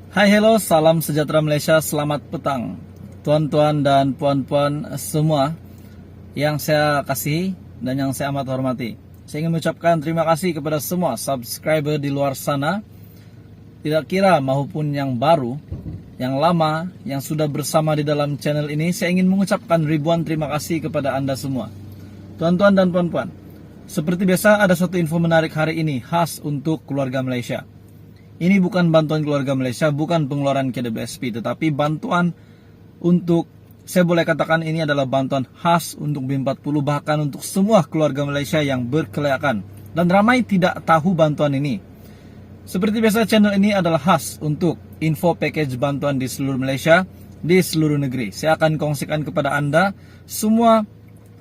Hai, hello, salam sejahtera Malaysia, selamat petang tuan-tuan dan puan-puan semua yang saya kasihi dan yang saya amat hormati. Saya ingin mengucapkan terima kasih kepada semua subscriber di luar sana, tidak kira maupun yang baru, yang lama, yang sudah bersama di dalam channel ini. Saya ingin mengucapkan ribuan terima kasih kepada Anda semua. Tuan-tuan dan puan-puan, seperti biasa ada satu info menarik hari ini khas untuk keluarga Malaysia. Ini bukan bantuan keluarga Malaysia, bukan pengeluaran KWSP, tetapi bantuan untuk, saya boleh katakan ini adalah bantuan khas untuk B40, bahkan untuk semua keluarga Malaysia yang berkelayakan. Dan ramai tidak tahu bantuan ini. Seperti biasa, channel ini adalah khas untuk info package bantuan di seluruh Malaysia, di seluruh negeri. Saya akan kongsikan kepada Anda semua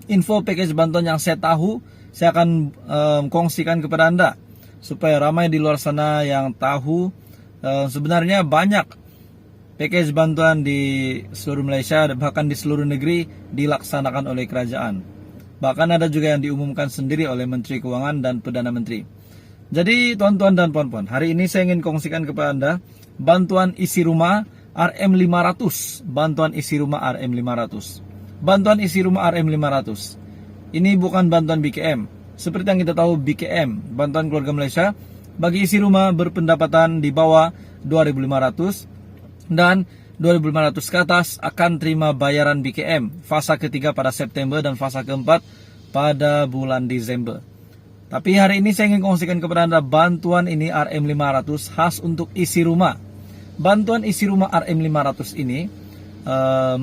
info package bantuan yang saya tahu, saya akan kongsikan kepada Anda, supaya ramai di luar sana yang tahu sebenarnya banyak package bantuan di seluruh Malaysia, bahkan di seluruh negeri dilaksanakan oleh kerajaan. Bahkan ada juga yang diumumkan sendiri oleh Menteri Keuangan dan Perdana Menteri. Jadi tuan-tuan dan puan-puan, hari ini saya ingin kongsikan kepada Anda bantuan isi rumah RM500. Bantuan isi rumah RM500. Bantuan isi rumah RM500. Ini bukan bantuan BKM. Seperti yang kita tahu, BKM, Bantuan Keluarga Malaysia, bagi isi rumah berpendapatan di bawah 2.500 dan 2.500 ke atas akan terima bayaran BKM fasa ketiga pada September dan fasa keempat pada bulan Desember. Tapi hari ini saya ingin kongsikan kepada Anda bantuan ini RM500 khas untuk isi rumah. Bantuan isi rumah RM500 ini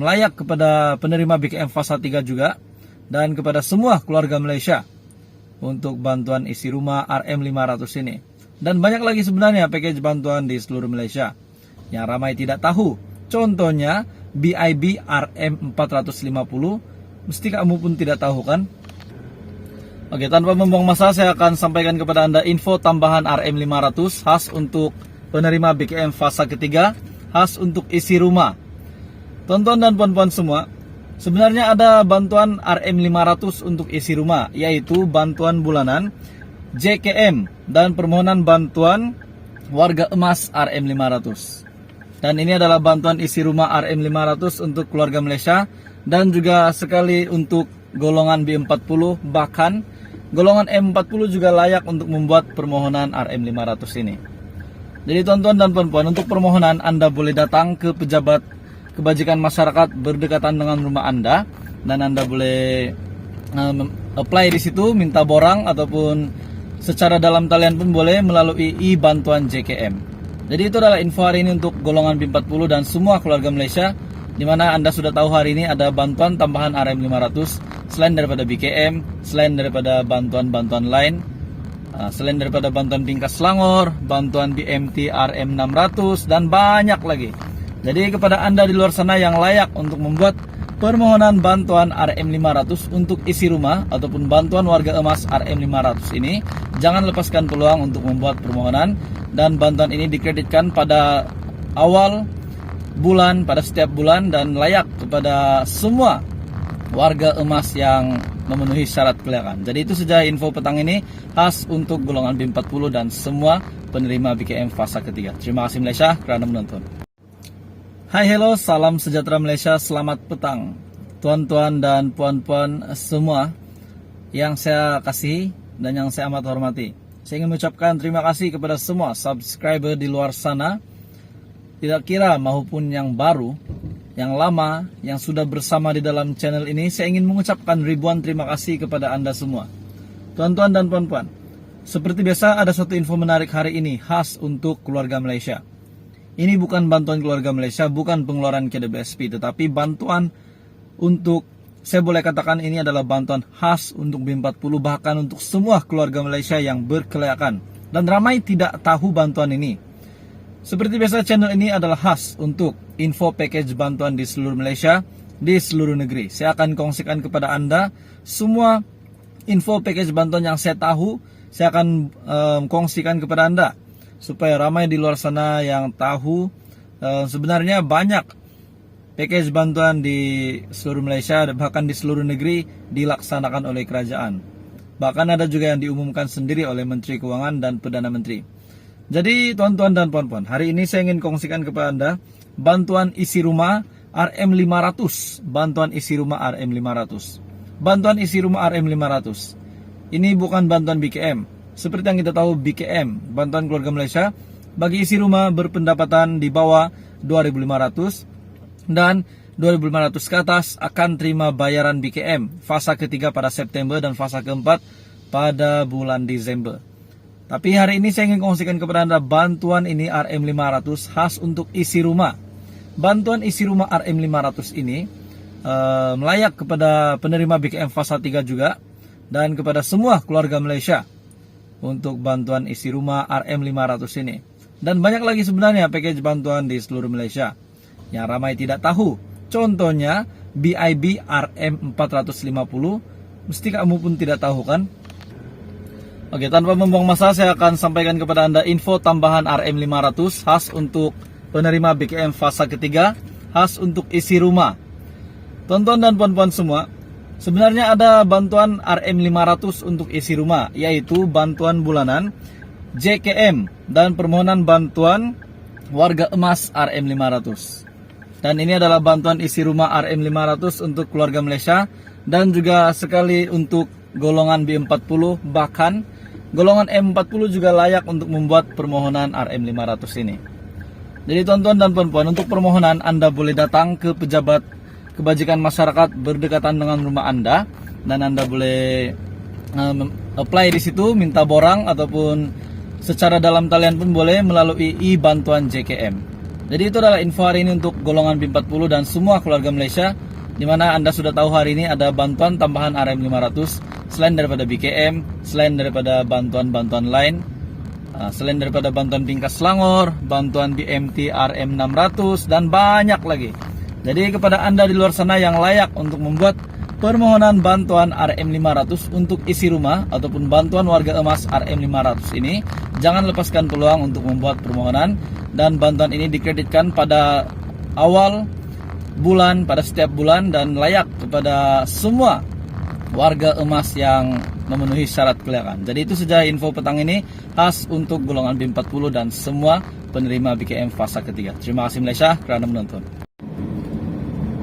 layak kepada penerima BKM fasa 3 juga, dan kepada semua keluarga Malaysia untuk bantuan isi rumah RM500 ini. Dan banyak lagi sebenarnya package bantuan di seluruh Malaysia yang ramai tidak tahu. Contohnya BIB RM450. Mesti kamu pun tidak tahu kan? Oke, tanpa membuang masa, saya akan sampaikan kepada Anda info tambahan RM500 khas untuk penerima BKM fasa ketiga, khas untuk isi rumah. Tuan-tuan dan puan-puan semua, sebenarnya ada bantuan RM500 untuk isi rumah, yaitu bantuan bulanan JKM dan permohonan bantuan warga emas RM500. Dan ini adalah bantuan isi rumah RM500 untuk keluarga Malaysia, dan juga sekali untuk golongan B40, bahkan golongan M40 juga layak untuk membuat permohonan RM500 ini. Jadi tuan-tuan dan puan-puan, untuk permohonan Anda boleh datang ke pejabat kebajikan masyarakat berdekatan dengan rumah Anda, dan Anda boleh apply di situ, minta borang, ataupun secara dalam talian pun boleh melalui e-bantuan JKM. Jadi itu adalah info hari ini untuk golongan B40 dan semua keluarga Malaysia, di mana Anda sudah tahu hari ini ada bantuan tambahan RM500 selain daripada BKM, selain daripada bantuan-bantuan lain, selain daripada bantuan Bingkas Selangor, bantuan BMT RM600, dan banyak lagi. Jadi kepada Anda di luar sana yang layak untuk membuat permohonan bantuan RM500 untuk isi rumah ataupun bantuan warga emas RM500 ini, jangan lepaskan peluang untuk membuat permohonan, dan bantuan ini dikreditkan pada awal bulan, pada setiap bulan, dan layak kepada semua warga emas yang memenuhi syarat kelayakan. Jadi itu saja info petang ini khas untuk golongan B40 dan semua penerima BKM fasa ketiga. Terima kasih Malaysia kerana menonton. Hai, hello, salam sejahtera Malaysia, selamat petang tuan-tuan dan puan-puan semua yang saya kasihi dan yang saya amat hormati. Saya ingin mengucapkan terima kasih kepada semua subscriber di luar sana, tidak kira maupun yang baru, yang lama, yang sudah bersama di dalam channel ini. Saya ingin mengucapkan ribuan terima kasih kepada Anda semua. Tuan-tuan dan puan-puan, seperti biasa ada satu info menarik hari ini khas untuk keluarga Malaysia. Ini bukan bantuan keluarga Malaysia, bukan pengeluaran KWSP, tetapi bantuan untuk, saya boleh katakan ini adalah bantuan khas untuk B40, bahkan untuk semua keluarga Malaysia yang berkelayakan. Dan ramai tidak tahu bantuan ini. Seperti biasa, channel ini adalah khas untuk info package bantuan di seluruh Malaysia, di seluruh negeri. Saya akan kongsikan kepada Anda semua info package bantuan yang saya tahu, saya akan kongsikan kepada Anda, supaya ramai di luar sana yang tahu sebenarnya banyak package bantuan di seluruh Malaysia, bahkan di seluruh negeri dilaksanakan oleh kerajaan. Bahkan ada juga yang diumumkan sendiri oleh Menteri Keuangan dan Perdana Menteri. Jadi tuan-tuan dan puan-puan, hari ini saya ingin kongsikan kepada Anda bantuan isi rumah RM500. Bantuan isi rumah RM500. Bantuan isi rumah RM500. Ini bukan bantuan BKM. Seperti yang kita tahu BKM, Bantuan Keluarga Malaysia, bagi isi rumah berpendapatan di bawah 2.500 dan 2.500 ke atas akan terima bayaran BKM fasa ketiga pada September dan fasa keempat pada bulan Desember. Tapi hari ini saya ingin kongsikan kepada Anda bantuan ini RM500 khas untuk isi rumah. Bantuan isi rumah RM500 ini melayak kepada penerima BKM fasa 3 juga dan kepada semua keluarga Malaysia untuk bantuan isi rumah RM500 ini. Dan banyak lagi sebenarnya package bantuan di seluruh Malaysia yang ramai tidak tahu. Contohnya BIB RM450, mesti kamu pun tidak tahu kan? Oke, tanpa membuang masa saya akan sampaikan kepada Anda info tambahan RM500 khas untuk penerima BKM fasa ketiga, khas untuk isi rumah. Tuan-tuan dan puan-puan semua, sebenarnya ada bantuan RM500 untuk isi rumah, yaitu bantuan bulanan JKM dan permohonan bantuan warga emas RM500. Dan ini adalah bantuan isi rumah RM500 untuk keluarga Malaysia dan juga sekali untuk golongan B40, bahkan golongan M40 juga layak untuk membuat permohonan RM500 ini. Jadi tuan-tuan dan puan-puan, untuk permohonan Anda boleh datang ke pejabat kebajikan masyarakat berdekatan dengan rumah Anda dan Anda boleh apply di situ, minta borang ataupun secara dalam talian pun boleh melalui e-bantuan JKM. Jadi itu adalah info hari ini untuk golongan B40 dan semua keluarga Malaysia, di mana Anda sudah tahu hari ini ada bantuan tambahan RM500 selain daripada BKM, selain daripada bantuan-bantuan lain, selain daripada bantuan Bingkas Selangor, bantuan BMT RM600 dan banyak lagi. Jadi kepada Anda di luar sana yang layak untuk membuat permohonan bantuan RM500 untuk isi rumah ataupun bantuan warga emas RM500 ini, jangan lepaskan peluang untuk membuat permohonan, dan bantuan ini dikreditkan pada awal bulan, pada setiap bulan, dan layak kepada semua warga emas yang memenuhi syarat kelayakan. Jadi itu saja info petang ini khas untuk golongan B40 dan semua penerima BKM fasa ketiga. Terima kasih Malaysia kerana menonton.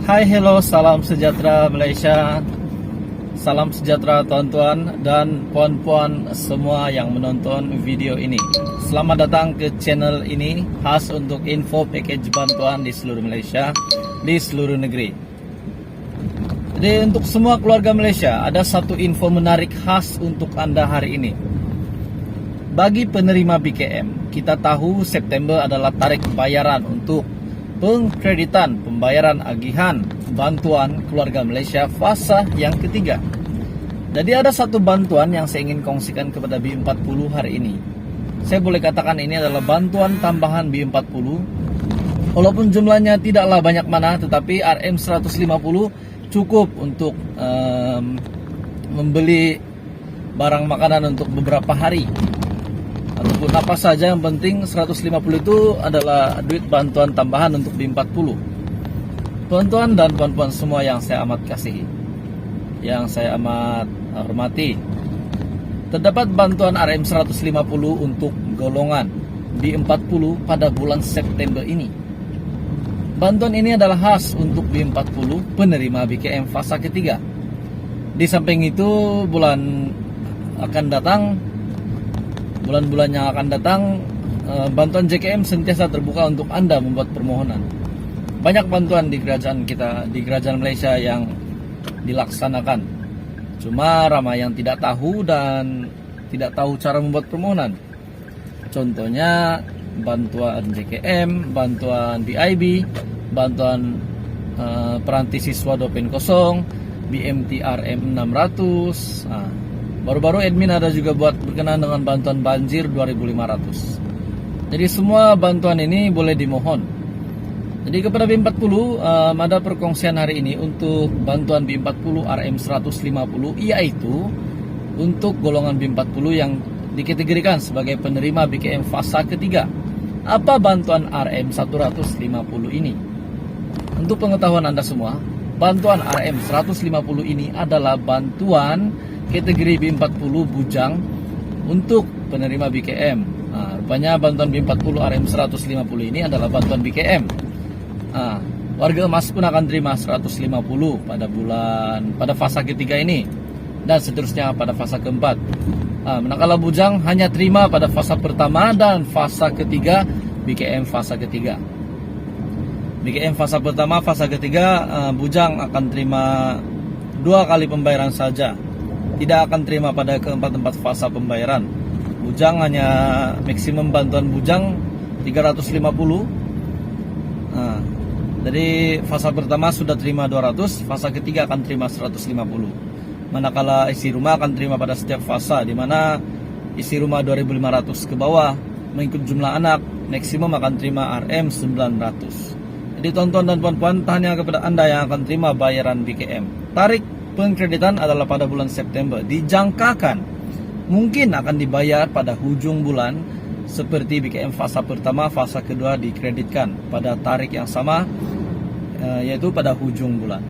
Hai, hello, salam sejahtera Malaysia. Salam sejahtera tuan-tuan dan puan-puan semua yang menonton video ini. Selamat datang ke channel ini khas untuk info package bantuan di seluruh Malaysia, di seluruh negeri. Jadi untuk semua keluarga Malaysia, ada satu info menarik khas untuk Anda hari ini. Bagi penerima BKM, kita tahu September adalah tarik bayaran untuk pengkreditan pembayaran agihan bantuan keluarga Malaysia fasa yang ketiga. Jadi ada satu bantuan yang saya ingin kongsikan kepada B40 hari ini. Saya boleh katakan ini adalah bantuan tambahan B40. Walaupun jumlahnya tidaklah banyak mana, tetapi RM150 cukup untuk membeli barang makanan untuk beberapa hari ataupun apa saja. Yang penting 150 itu adalah duit bantuan tambahan untuk B40. Tuan-tuan dan puan-puan semua yang saya amat kasihi, yang saya amat hormati, terdapat bantuan RM150 untuk golongan B40 pada bulan September ini. Bantuan ini adalah khas untuk B40 penerima BKM fasa ketiga. Di samping itu, bulan-bulan yang akan datang, bantuan JKM sentiasa terbuka untuk Anda membuat permohonan. Banyak bantuan di kerajaan kita, di kerajaan Malaysia yang dilaksanakan. Cuma ramai yang tidak tahu dan tidak tahu cara membuat permohonan. Contohnya bantuan JKM, bantuan BIB, bantuan peranti siswa Dopen Kosong, BMT RM600. Baru-baru admin ada juga buat berkenaan dengan bantuan banjir 2.500. Jadi semua bantuan ini boleh dimohon. Jadi kepada B40 ada perkongsian hari ini untuk bantuan B40 RM150, yaitu untuk golongan B40 yang dikategorikan sebagai penerima BKM fasa ketiga. Apa bantuan RM150 ini? Untuk pengetahuan Anda semua, bantuan RM150 ini adalah bantuan kategori B40 bujang untuk penerima BKM. rupanya bantuan B40 RM 150 ini adalah bantuan BKM. Warga emas pun akan terima 150 pada fase ketiga ini, dan seterusnya pada fase keempat. Manakala bujang hanya terima pada fase pertama dan fase ketiga BKM fase ketiga. BKM fase pertama, fase ketiga, bujang akan terima 2 kali pembayaran saja, tidak akan terima pada keempat fase pembayaran. Bujang hanya maksimum bantuan bujang 350. Jadi fase pertama sudah terima 200, fase ketiga akan terima 150. Manakala isi rumah akan terima pada setiap fase, di mana isi rumah 2.500 ke bawah mengikut jumlah anak maksimum akan terima RM 900. Jadi tuan-tuan dan puan-puan, tanya kepada Anda yang akan terima bayaran BKM. Tarik pengkreditan adalah pada bulan September. Dijangkakan mungkin akan dibayar pada hujung bulan, seperti BKM fase pertama, fase kedua dikreditkan pada tarik yang sama, yaitu pada hujung bulan.